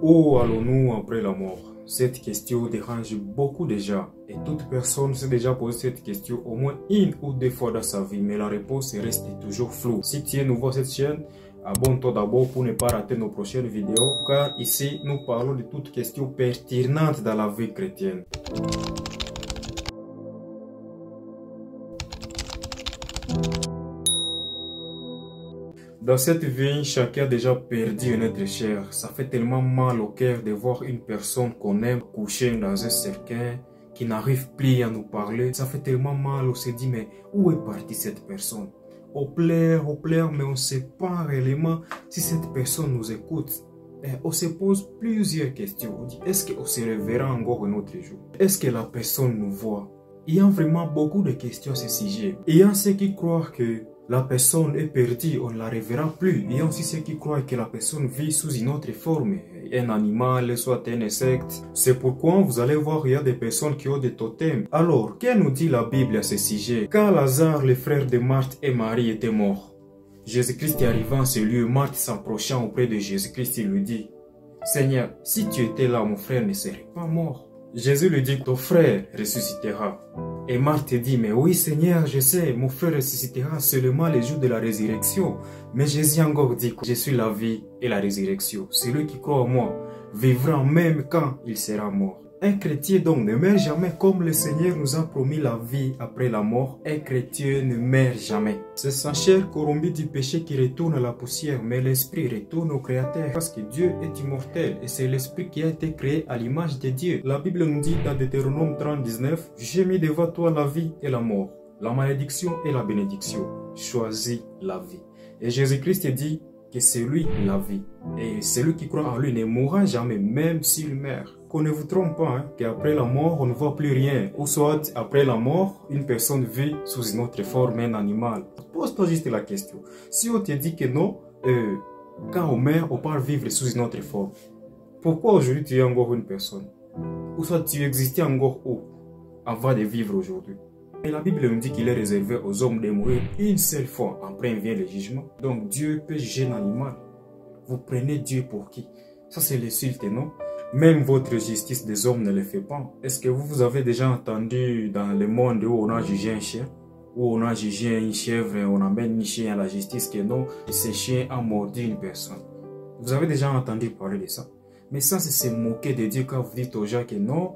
Où allons-nous après la mort? Cette question dérange beaucoup déjà et toute personne s'est déjà posé cette question au moins une ou deux fois dans sa vie, mais la réponse reste toujours floue. Si tu es nouveau à cette chaîne, abonne-toi d'abord pour ne pas rater nos prochaines vidéos, car ici nous parlons de toutes questions pertinentes dans la vie chrétienne. Dans cette vie, chacun a déjà perdu un être cher. Ça fait tellement mal au cœur de voir une personne qu'on aime coucher dans un cercueil qui n'arrive plus à nous parler. Ça fait tellement mal, on se dit mais où est partie cette personne? On pleure, mais on ne sait pas réellement si cette personne nous écoute. Et on se pose plusieurs questions. On dit est-ce qu'on se reverra encore un autre jour? Est-ce que la personne nous voit? Il y a vraiment beaucoup de questions à ce sujet. Il y a ceux qui croient que la personne est perdue, on ne la reverra plus. Il y a aussi ceux qui croient que la personne vit sous une autre forme, un animal, soit un insecte. C'est pourquoi vous allez voir, il y a des personnes qui ont des totems. Alors, que nous dit la Bible à ce sujet? Quand Lazare, le frère de Marthe et Marie, était mort, Jésus-Christ est arrivé en ce lieu. Marthe s'approchant auprès de Jésus-Christ, il lui dit, Seigneur, si tu étais là, mon frère ne serait pas mort. Jésus lui dit, ton frère ressuscitera. Et Marthe dit, mais oui Seigneur, je sais, mon frère ressuscitera seulement les jours de la résurrection. Mais Jésus encore dit, je suis la vie et la résurrection. Celui qui croit en moi vivra même quand il sera mort. Un chrétien donc ne meurt jamais comme le Seigneur nous a promis la vie après la mort. Un chrétien ne meurt jamais. C'est sa chair corrompue du péché qui retourne à la poussière, mais l'esprit retourne au Créateur parce que Dieu est immortel et c'est l'esprit qui a été créé à l'image de Dieu. La Bible nous dit dans Deutéronome 30:19, j'ai mis devant toi la vie et la mort, la malédiction et la bénédiction. Choisis la vie. Et Jésus-Christ dit que c'est lui la vie. Et celui qui croit en lui ne mourra jamais, même s'il meurt. Qu'on ne vous trompe pas, qu'après la mort, on ne voit plus rien. Ou soit, après la mort, une personne vit sous une autre forme, un animal. Pose-toi juste la question. Si on te dit que non, quand on meurt, on part vivre sous une autre forme. Pourquoi aujourd'hui tu es encore une personne? Ou soit tu existais encore où avant de vivre aujourd'hui? Et la Bible nous dit qu'il est réservé aux hommes de mourir une seule fois. Après vient le jugement. Donc Dieu peut juger un animal. Vous prenez Dieu pour qui? Ça c'est l'insulte, non? Même votre justice des hommes ne le fait pas. Est-ce que vous avez déjà entendu dans le monde où on a jugé un chien? Où on a jugé une chèvre, on amène un chien à la justice que non, ce chien a mordu une personne. Vous avez déjà entendu parler de ça? Mais ça c'est se moquer de Dieu quand vous dites aux gens que non,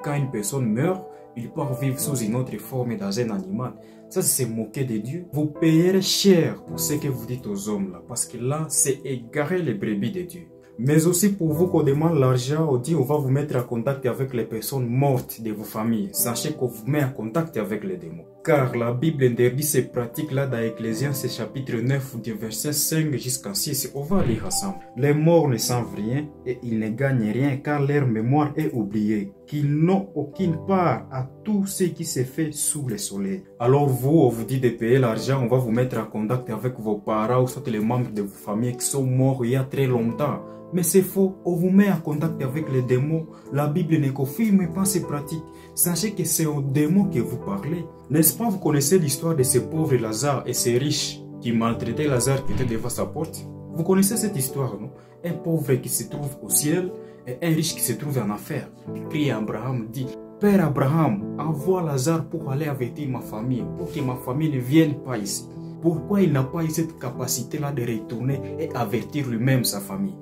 quand une personne meurt, il part vivre sous une autre forme dans un animal. Ça c'est se moquer de Dieu. Vous payerez cher pour ce que vous dites aux hommes là, parce que là c'est égarer les brebis de Dieu. Mais aussi pour vous qu'on demande l'argent, on dit on va vous mettre en contact avec les personnes mortes de vos familles. Sachez qu'on vous met en contact avec les démons. Car la Bible interdit ces pratiques-là dans Ecclésiaste chapitre 9 du verset 5 jusqu'à 6. On va lire ensemble. Les morts ne savent rien et ils ne gagnent rien car leur mémoire est oubliée. Qu'ils n'ont aucune part à tout ce qui se fait sous le soleil. Alors vous, on vous dit de payer l'argent, on va vous mettre en contact avec vos parents ou soit les membres de vos familles qui sont morts il y a très longtemps. Mais c'est faux, on vous met en contact avec les démons. La Bible ne confirme pas ces pratiques. Sachez que c'est aux démons que vous parlez. N'est-ce pas, vous connaissez l'histoire de ce pauvre Lazare et ces riches qui maltraitaient Lazare qui était devant sa porte? Vous connaissez cette histoire, non? Un pauvre qui se trouve au ciel et un riche qui se trouve en affaires. Il crie à Abraham, dit, Père Abraham, envoie Lazare pour aller avertir ma famille, pour que ma famille ne vienne pas ici. Pourquoi il n'a pas eu cette capacité-là de retourner et avertir lui-même sa famille?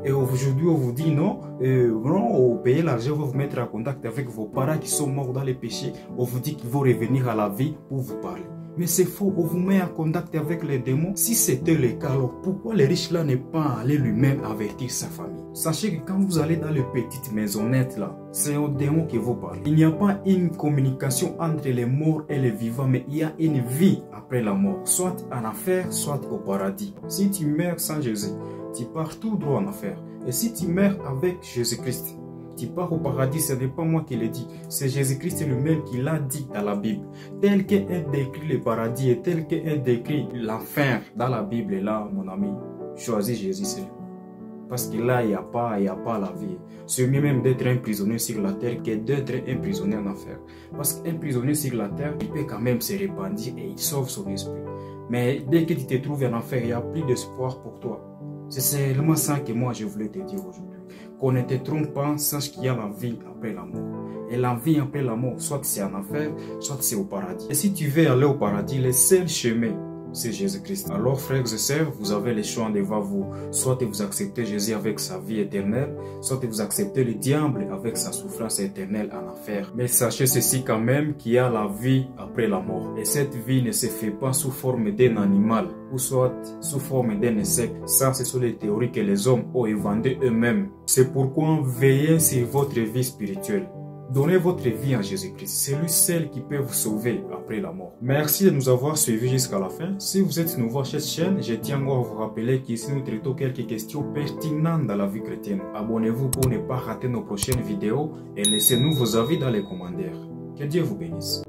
Et aujourd'hui, on vous dit non, on paye l'argent, on va vous mettre en contact avec vos parents qui sont morts dans les péchés. On vous dit qu'ils vont revenir à la vie pour vous parler. Mais c'est faux, on vous met en contact avec les démons. Si c'était le cas, alors pourquoi le riche là n'est pas allé lui-même avertir sa famille? Sachez que quand vous allez dans les petites maisonnettes là, c'est aux démons que vous parlez. Il n'y a pas une communication entre les morts et les vivants, mais il y a une vie après la mort, soit en enfer, soit au paradis. Si tu meurs sans Jésus, tu pars tout droit en enfer. Et si tu meurs avec Jésus-Christ, tu pars au paradis. Ce n'est pas moi qui le dis, c'est Jésus-Christ lui-même qui l'a dit dans la Bible. Tel qu'est décrit le paradis et tel qu'est décrit l'enfer dans la Bible, là, mon ami, choisis Jésus seul. Parce que là, il n'y a pas la vie. C'est mieux même d'être un prisonnier sur la terre que d'être un prisonnier en enfer. Parce qu'un prisonnier sur la terre, il peut quand même se répandre et il sauve son esprit. Mais dès que tu te trouves en enfer, il n'y a plus d'espoir pour toi. C'est seulement ça que moi je voulais te dire aujourd'hui. Qu'on ne te trompe pas, sache qu'il y a la vie après la mort. Et la vie après la mort, soit c'est en enfer, soit c'est au paradis. Et si tu veux aller au paradis, le seul chemin, c'est Jésus-Christ. Alors, frères et sœurs, vous avez le choix devant vous. Soit vous acceptez Jésus avec sa vie éternelle, soit vous acceptez le diable avec sa souffrance éternelle en enfer. Mais sachez ceci quand même, qu'il y a la vie après la mort. Et cette vie ne se fait pas sous forme d'un animal, ou soit sous forme d'un insecte. Ça, ce sont les théories que les hommes ont inventées eux-mêmes. C'est pourquoi veillez sur votre vie spirituelle. Donnez votre vie à Jésus-Christ. C'est lui seul qui peut vous sauver après la mort. Merci de nous avoir suivis jusqu'à la fin. Si vous êtes nouveau à cette chaîne, je tiens encore à vous rappeler qu'ici nous traitons quelques questions pertinentes dans la vie chrétienne. Abonnez-vous pour ne pas rater nos prochaines vidéos et laissez-nous vos avis dans les commentaires. Que Dieu vous bénisse.